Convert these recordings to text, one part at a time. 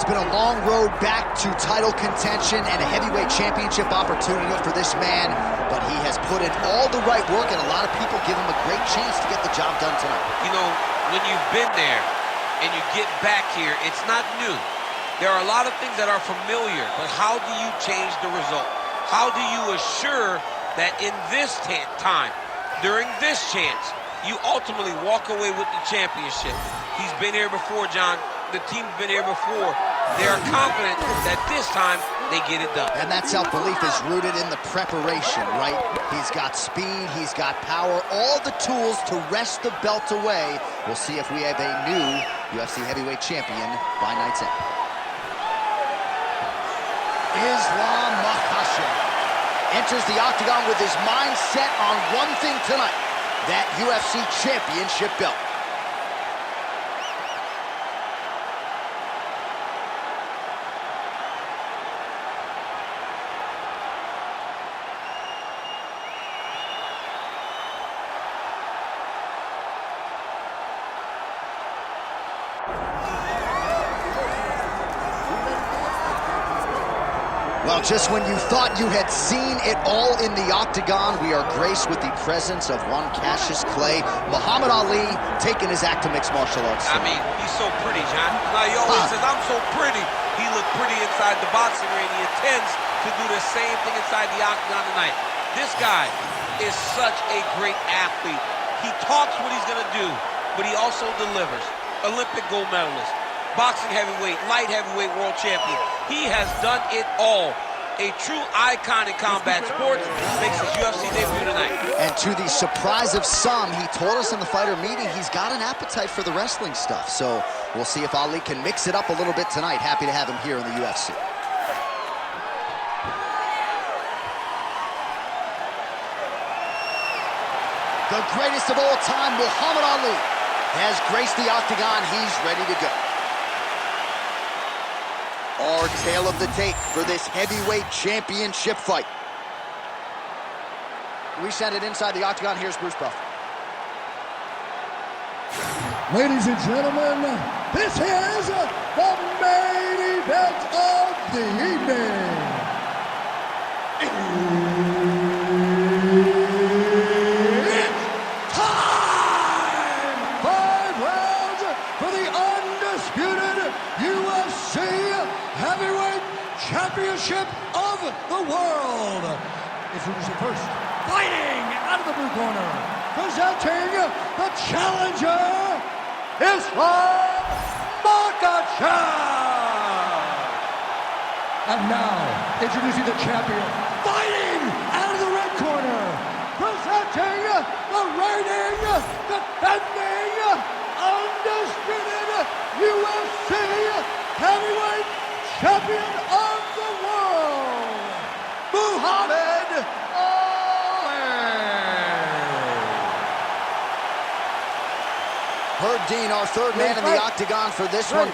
It's been a long road back to title contention and a heavyweight championship opportunity for this man, but he has put in all the right work, and a lot of people give him a great chance to get the job done tonight. You know, when you've been there and you get back here, it's not new. There are a lot of things that are familiar, but how do you change the result? How do you assure that in this time, during this chance, you ultimately walk away with the championship? He's been here before, John. The team's been here before. They are confident that this time they get it done. And that self-belief is rooted in the preparation, right? He's got speed, he's got power, all the tools to wrest the belt away. We'll see if we have a new UFC heavyweight champion by night's end. Islam Makhachev enters the octagon with his mind set on one thing tonight, that UFC championship belt. Well, just when you thought you had seen it all in the octagon, we are graced with the presence of one Cassius Clay, Muhammad Ali, taking his act to mixed martial arts. I mean, he's so pretty, John. Now, he always says, I'm so pretty. He looked pretty inside the boxing ring. He intends to do the same thing inside the octagon tonight. This guy is such a great athlete. He talks what he's going to do, but he also delivers. Olympic gold medalist, boxing heavyweight, light heavyweight world champion. He has done it all. A true icon in combat sports, makes his UFC debut tonight. And to the surprise of some, he told us in the fighter meeting he's got an appetite for the wrestling stuff. So we'll see if Ali can mix it up a little bit tonight. Happy to have him here in the UFC. The greatest of all time, Muhammad Ali, has graced the octagon. He's ready to go. Our tale of the tape for this heavyweight championship fight. We send it inside the octagon. Here's Bruce Buff. Ladies and gentlemen, this is the main event of the evening. It's time! 5 rounds for the undisputed UFC Heavyweight Championship of the world. Introducing first, fighting out of the blue corner, presenting the challenger, Islam Makhachev. And now, introducing the champion, fighting out of the red corner, presenting the reigning, defending, undisputed UFC Heavyweight Champion of the world, Muhammad Ali. Herb Dean, our third man in the octagon for this one.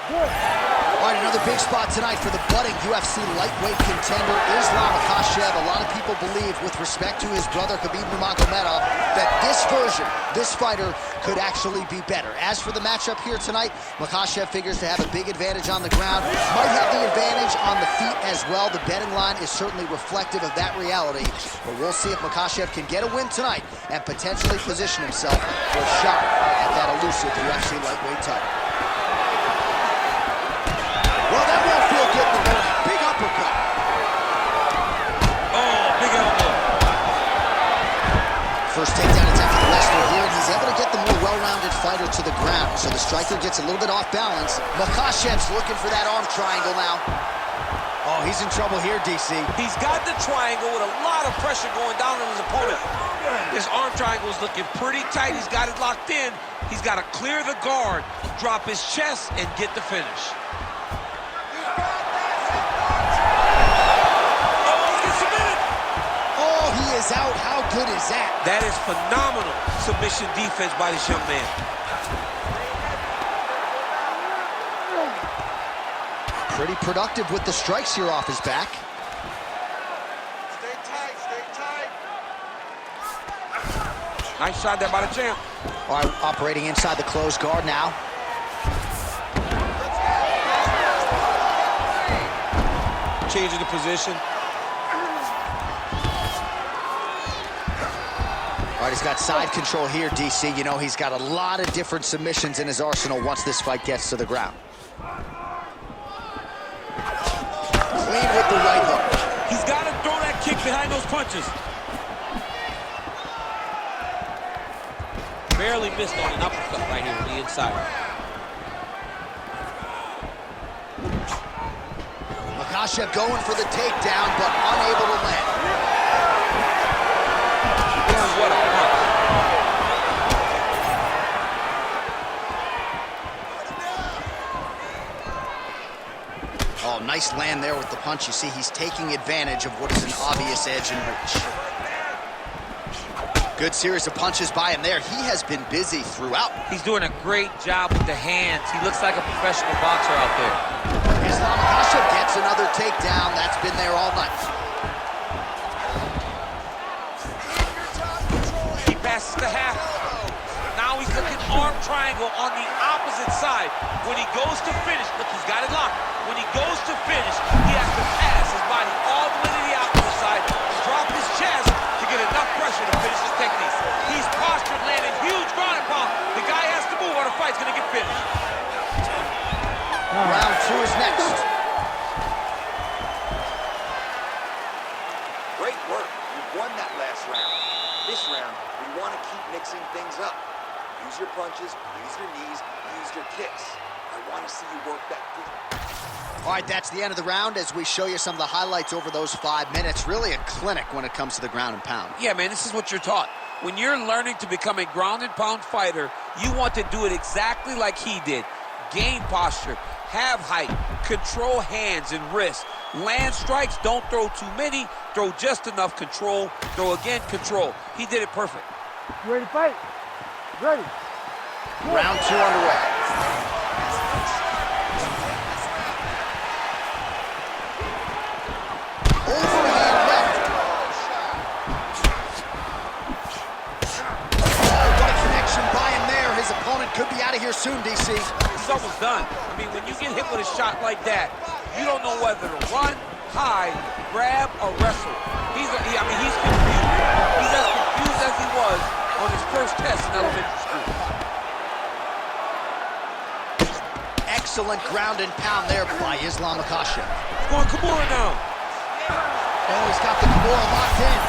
All right, another big spot tonight for the budding UFC lightweight contender, Islam Makhachev. A lot of people believe, with respect to his brother, Khabib Nurmagomedov, that this version, this fighter, could actually be better. As for the matchup here tonight, Makhachev figures to have a big advantage on the ground, might have the advantage on the feet as well. The betting line is certainly reflective of that reality, but we'll see if Makhachev can get a win tonight and potentially position himself for a shot at that elusive UFC lightweight title. Well, that won't feel good in the morning. Big uppercut. Oh, big elbow. First takedown attempt for the wrestler here, and he's able to get the more well-rounded fighter to the ground. So the striker gets a little bit off balance. Makhachev's looking for that arm triangle now. Oh, he's in trouble here, DC. He's got the triangle with a lot of pressure going down on his opponent. His arm triangle is looking pretty tight. He's got it locked in. He's got to clear the guard, drop his chest, and get the finish. Is out. How good is that? That is phenomenal submission defense by this young man. Pretty productive with the strikes here off his back. Stay tight, stay tight. Nice shot there by the champ. All right, operating inside the closed guard now. changing the position. All right, he's got side control here, DC. You know, he's got a lot of different submissions in his arsenal once this fight gets to the ground. Clean with the right hook. He's got to throw that kick behind those punches. Barely missed on an uppercut right here on the inside. Makhachev going for the takedown, but unable to land. What a punch. Oh, nice land there with the punch. You see, he's taking advantage of what is an obvious edge and reach. Good series of punches by him there. He has been busy throughout. He's doing a great job with the hands. He looks like a professional boxer out there. Islam Makhachev gets another takedown. That's been there all night. He passes the half. Now he's looking arm triangle on the opposite side. When he goes to finish, look, he's got it locked. When he goes to finish, he has to pass his body all the way to the opposite side, drop his chest to get enough pressure to finish his technique. He's postured, landing huge ground and pound. The guy has to move or the fight's gonna get finished. Round two is next. Great work. You won that last round. This round, we want to keep mixing things up. Use your punches, use your knees, use your kicks. I want to see you work that through. All right, that's the end of the round as we show you some of the highlights over those 5 minutes. Really a clinic when it comes to the ground and pound. Yeah, man, this is what you're taught. When you're learning to become a ground and pound fighter, you want to do it exactly like he did. Gain posture, have height, control hands and wrists. Land strikes, don't throw too many, throw just enough, control, throw again, control. He did it perfect. You ready to fight? Ready. Round two underway. Overhand left. Oh, what a connection by him there. His opponent could be out of here soon, DC. He's almost done. I mean, when you get hit with a shot like that, you don't know whether to run, hide, grab, or wrestle. He's confused. He's as confused as he was on his first test in elementary school. Excellent ground and pound there by Islam Makhachev. He's going Kimura now. Oh, he's got the Kimura locked in.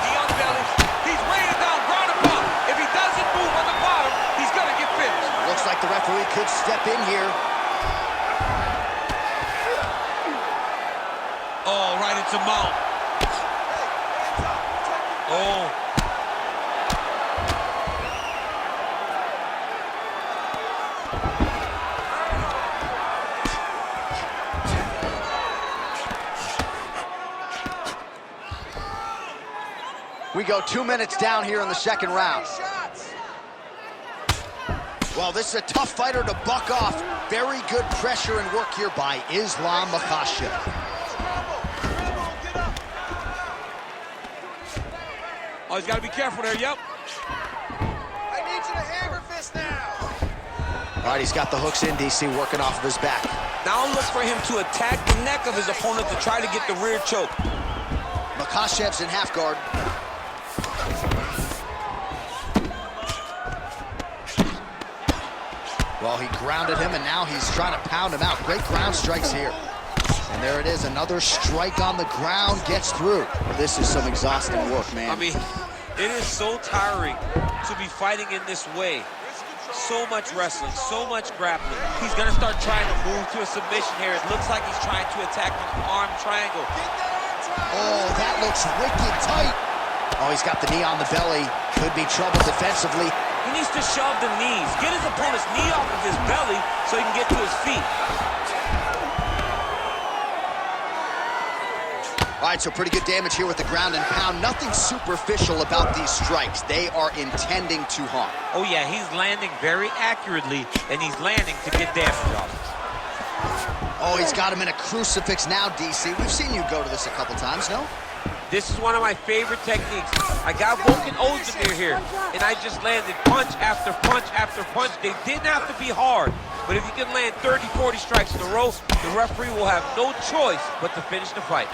The underbelly. He's weighing down, ground and pound. If he doesn't move on the bottom, he's going to get finished. Looks like the referee could step in here. Oh, right into mount. Oh. We go 2 minutes down here in the second round. Well, this is a tough fighter to buck off. Very good pressure and work here by Islam Makhachev. Oh, he's got to be careful there, yep. I need you to hammer fist now. All right, he's got the hooks in, DC, working off of his back. Now look for him to attack the neck of his opponent to try to get the rear choke. Makhachev's in half guard. Well, he grounded him, and now he's trying to pound him out. Great ground strikes here. And there it is, another strike on the ground, gets through. This is some exhausting work, man. I mean, it is so tiring to be fighting in this way. So much wrestling, so much grappling. He's gonna start trying to move to a submission here. It looks like he's trying to attack an arm triangle. Oh, that looks wicked tight. Oh, he's got the knee on the belly. Could be trouble defensively. He needs to shove the knees. Get his opponent's knee off of his belly so he can get to his feet. All right, so pretty good damage here with the ground and pound. Nothing superficial about these strikes. They are intending to harm. Oh, yeah, he's landing very accurately, and he's landing to get damage off. Oh, he's got him in a crucifix now, DC. We've seen you go to this a couple times, no? This is one of my favorite techniques. I got Volkan Ozdemir here, and I just landed punch after punch after punch. They didn't have to be hard. But if you can land 30, 40 strikes in a row, the referee will have no choice but to finish the fight.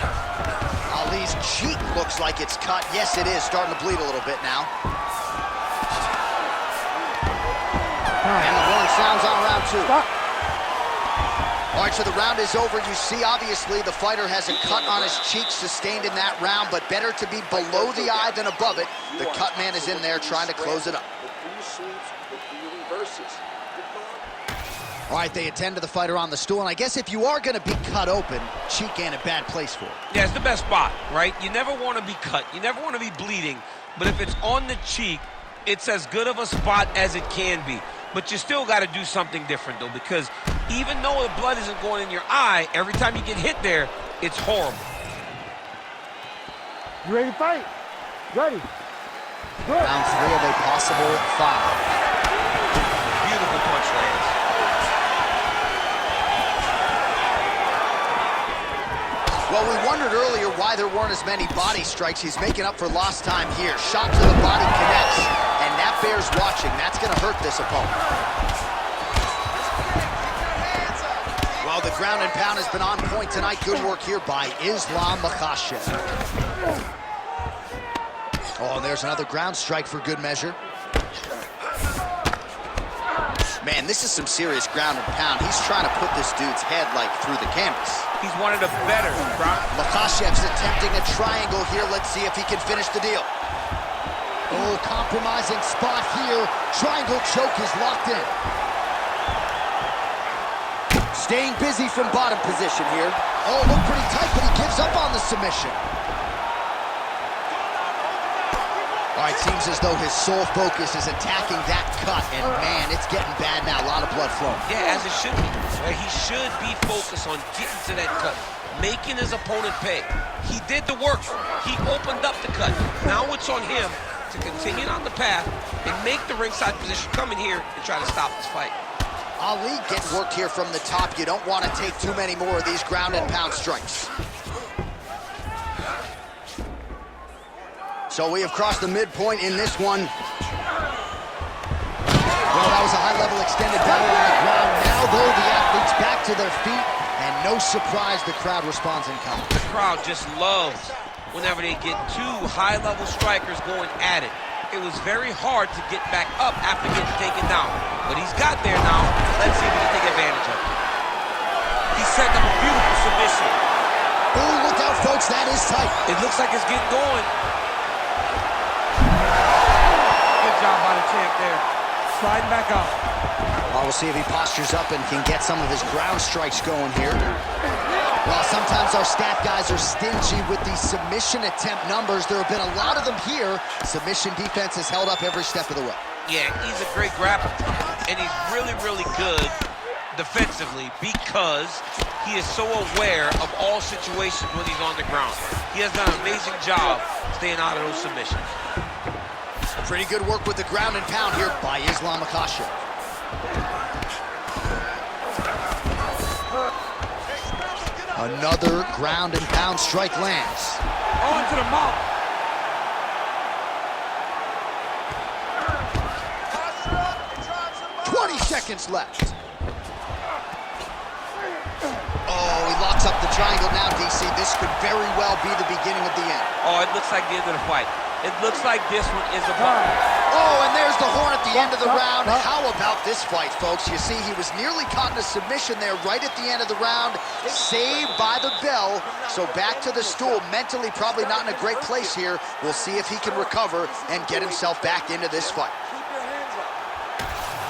Ali's cheek looks like it's cut. Yes, it is. Starting to bleed a little bit now. And the horn sounds on round 2. Stop. All right, so the round is over. You see, obviously, the fighter has a cut on his cheek sustained in that round, but better to be below the eye than above it. The cut man is in there trying to close it up. All right, they attend to the fighter on the stool, and I guess if you are going to be cut open, cheek ain't a bad place for it. Yeah, it's the best spot, right? You never want to be cut. You never want to be bleeding. But if it's on the cheek, it's as good of a spot as it can be. But you still got to do something different, though, because even though the blood isn't going in your eye, every time you get hit there, it's horrible. You ready to fight? Ready. Good. Round 3 of a possible 5. Beautiful punch lands. Well, we wondered earlier why there weren't as many body strikes. He's making up for lost time here. Shot to the body connects, and that bears watching. That's going to hurt this opponent. Well, the ground and pound has been on point tonight. Good work here by Islam Makhachev. Oh, and there's another ground strike for good measure. Man, this is some serious ground and pound. He's trying to put this dude's head, like, through the canvas. He's one of the better, Brock. Makhachev's attempting a triangle here. Let's see if he can finish the deal. Oh, compromising spot here. Triangle choke is locked in. Staying busy from bottom position here. Oh, looked pretty tight, but he gives up on the submission. All right, seems as though his sole focus is attacking that cut, and man, it's getting bad now. A lot of blood flowing. Yeah, as it should be. Right? He should be focused on getting to that cut, making his opponent pay. He did the work. He opened up the cut. Now it's on him to continue on the path and make the ringside position come in here and try to stop this fight. Ali getting worked here from the top. You don't want to take too many more of these ground and pound strikes. So we have crossed the midpoint in this one. Well, that was a high-level extended battle on the ground. Now, though, the athletes back to their feet, and no surprise, the crowd responds in kind. The crowd just loves whenever they get two high-level strikers going at it. It was very hard to get back up after getting taken down. But he's got there now. Let's see if he can take advantage of it. He's setting up a beautiful submission. Oh, look out, folks. That is tight. It looks like it's getting going. Good job by the champ there. Sliding back up. Well, we'll see if he postures up and can get some of his ground strikes going here. Well, sometimes our stat guys are stingy with the submission attempt numbers. There have been a lot of them here. Submission defense has held up every step of the way. Yeah, he's a great grappler, and he's really, really good defensively because he is so aware of all situations when he's on the ground. He has done an amazing job staying out of those submissions. Pretty good work with the ground and pound here by Islam Makhachev. Another ground and pound strike lands. On to the mouth. 20 seconds left. Oh, he locks up the triangle now, DC. This could very well be the beginning of the end. Oh, it looks like the end of the fight. It looks like this one is about. Oh, and there's the horn at the end of the round. How about this fight, folks? You see, he was nearly caught in a submission there right at the end of the round. Saved by the bell. So back to the stool. Mentally probably not in a great place here. We'll see if he can recover and get himself back into this fight.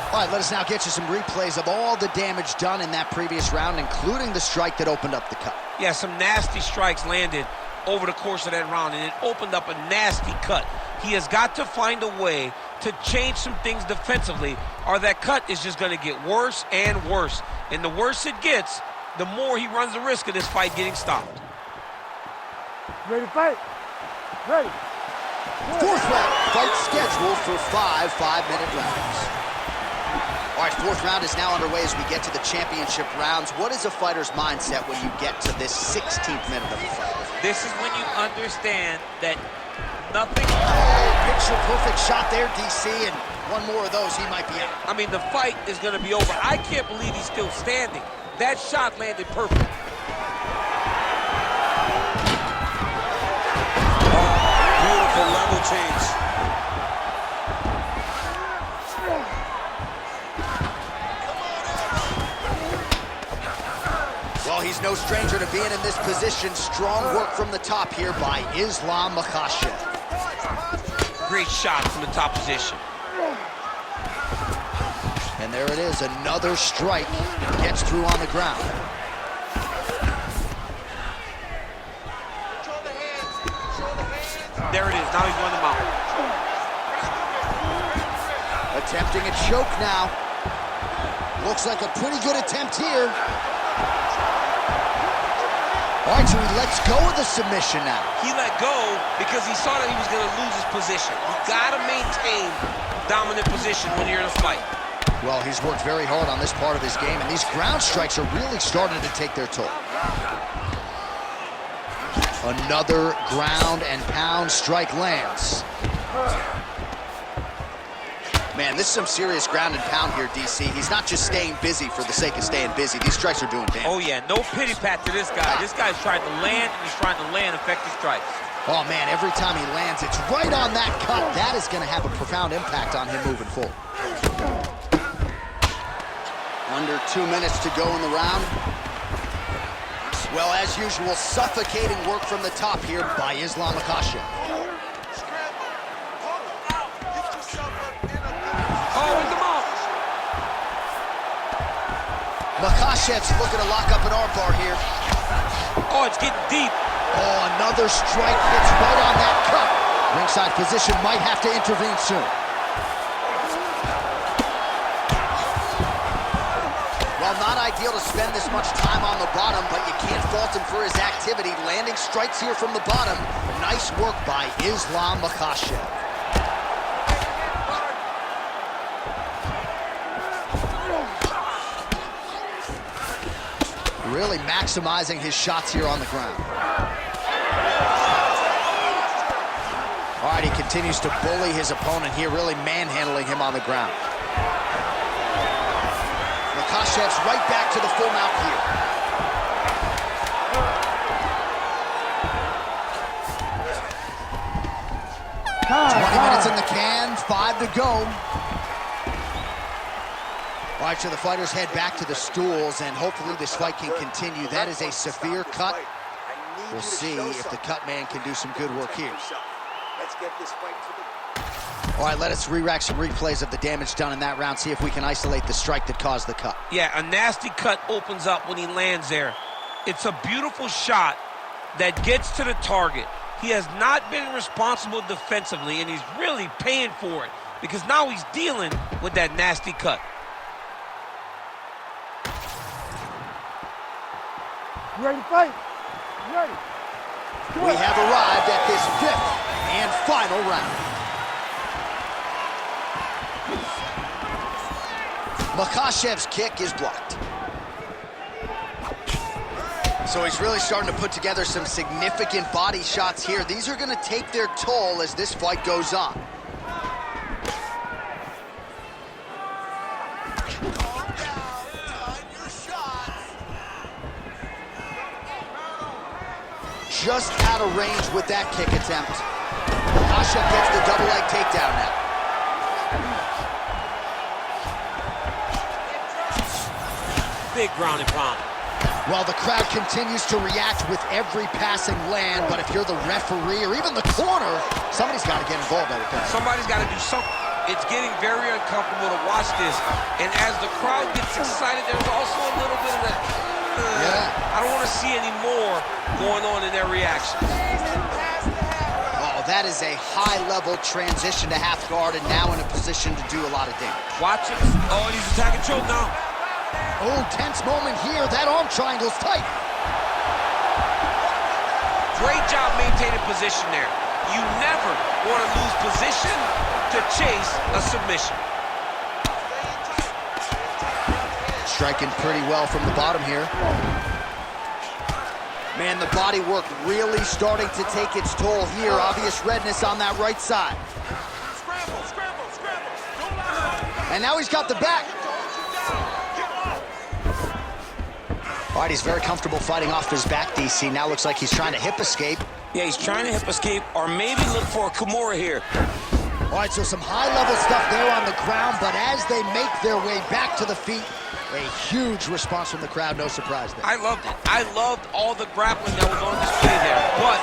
All right, let us now get you some replays of all the damage done in that previous round, including the strike that opened up the cut. Yeah, some nasty strikes landed over the course of that round, and it opened up a nasty cut. He has got to find a way to change some things defensively, or that cut is just going to get worse and worse. And the worse it gets, the more he runs the risk of this fight getting stopped. Ready to fight? Ready. Fourth round, fight scheduled for 5 5-minute rounds. All right, fourth round is now underway as we get to the championship rounds. What is a fighter's mindset when you get to this 16th minute of the fight? This is when you understand that nothing. Oh, picture-perfect shot there, DC, and one more of those, he might be out. I mean, the fight is going to be over. I can't believe he's still standing. That shot landed perfect. Beautiful level change. Well, he's no stranger to being in this position. Strong work from the top here by Islam Makhachev. Great shot from the top position. And there it is, another strike. Gets through on the ground. There it is, now he's on the mountain. Attempting a choke now. Looks like a pretty good attempt here. All right, so he lets go of the submission now. He let go because he saw that he was going to lose his position. You got to maintain dominant position when you're in a fight. Well, he's worked very hard on this part of his game, and these ground strikes are really starting to take their toll. Another ground and pound strike lands. Man, this is some serious ground and pound here, DC. He's not just staying busy for the sake of staying busy. These strikes are doing damage. Oh, yeah, no pity pat to this guy. This guy's trying to land, and he's trying to land effective strikes. Oh, man, every time he lands, it's right on that cut. That is going to have a profound impact on him moving forward. Under 2 minutes to go in the round. Well, as usual, suffocating work from the top here by Islam Makhachev. Makhachev's looking to lock up an armbar here. Oh, it's getting deep. Oh, another strike hits right on that cut. Ringside position might have to intervene soon. Well, not ideal to spend this much time on the bottom, but you can't fault him for his activity. Landing strikes here from the bottom. Nice work by Islam Makhachev. Really maximizing his shots here on the ground. All right, he continues to bully his opponent here, really manhandling him on the ground. Makhachev's right back to the full mount here. 20 minutes in the can, 5 to go. All right, so the fighters head back to the stools, and hopefully this fight can continue. That is a severe cut. We'll see if the cut man can do some good work here. Let's get this fight to the... All right, let us re-rack some replays of the damage done in that round, see if we can isolate the strike that caused the cut. Yeah, a nasty cut opens up when he lands there. It's a beautiful shot that gets to the target. He has not been responsible defensively, and he's really paying for it because now he's dealing with that nasty cut. You ready to fight? You ready? We have arrived at this 5th and final round. Makhachev's kick is blocked. So he's really starting to put together some significant body shots here. These are going to take their toll as this fight goes on. Just out of range with that kick attempt. Makhachev gets the double leg takedown now. Big ground and pound. Well, the crowd continues to react with every passing land, but if you're the referee or even the corner, somebody's got to get involved at it. Somebody's got to do something. It's getting very uncomfortable to watch this. And as the crowd gets excited, there's also a little bit of that, I don't want to see any more going on in their reactions. Oh, that is a high-level transition to half guard and now in a position to do a lot of damage. Watch it. Oh, and he's attacking choke now. Oh, tense moment here. That arm triangle's tight. Great job maintaining position there. You never want to lose position to chase a submission. Striking pretty well from the bottom here. Man, the body work really starting to take its toll here. Obvious redness on that right side. Scramble, scramble, scramble. And now he's got the back. All right, he's very comfortable fighting off his back, DC. Now looks like he's trying to hip escape. Yeah, he's trying to hip escape or maybe look for a Kimura here. All right, so some high-level stuff there on the ground, but as they make their way back to the feet, a huge response from the crowd, no surprise there. I loved it. I loved all the grappling that was on display there. But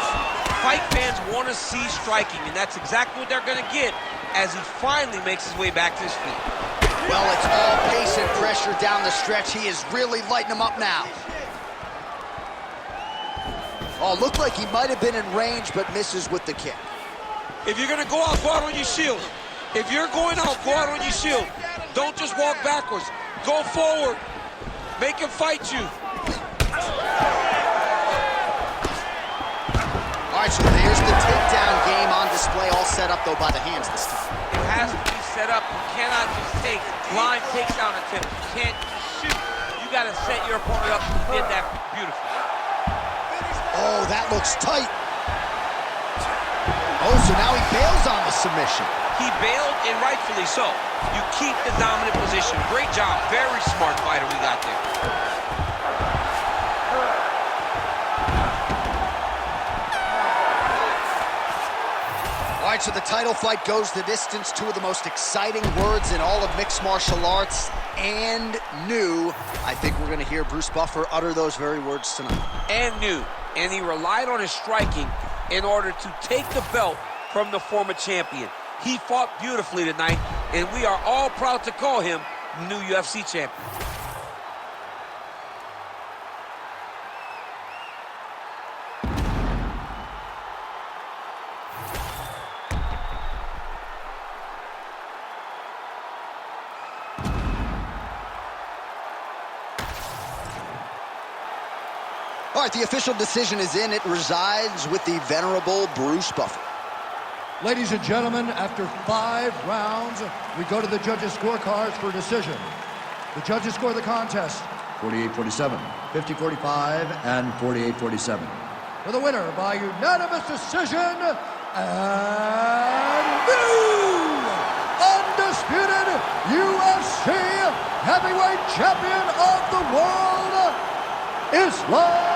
fight fans want to see striking, and that's exactly what they're going to get as he finally makes his way back to his feet. Well, it's all pace and pressure down the stretch. He is really lighting them up now. Oh, looked like he might have been in range, but misses with the kick. If you're going to go out on your shield. If you're going out, go out on your shield. Don't just walk backwards. Go forward. Make him fight you. All right, so there's the takedown game on display, all set up, though, by the hands this time. It has to be set up. You cannot just take blind takedown attempts. You can't shoot. You got to set your opponent up. You did that beautifully. Oh, that looks tight. Oh, so now he bails on the submission. He bailed, and rightfully so. You keep the dominant position. Great job. Very smart fighter we got there. All right, so the title fight goes the distance. Two of the most exciting words in all of mixed martial arts, and new. I think we're going to hear Bruce Buffer utter those very words tonight. And new. And he relied on his striking in order to take the belt from the former champion. He fought beautifully tonight, and we are all proud to call him new UFC champion. All right, the official decision is in. It resides with the venerable Bruce Buffer. Ladies and gentlemen, after 5 rounds, we go to the judges' scorecards for decision. The judges score the contest 48-47, 50-45, and 48-47. For the winner by unanimous decision, and new undisputed UFC heavyweight champion of the world, Islam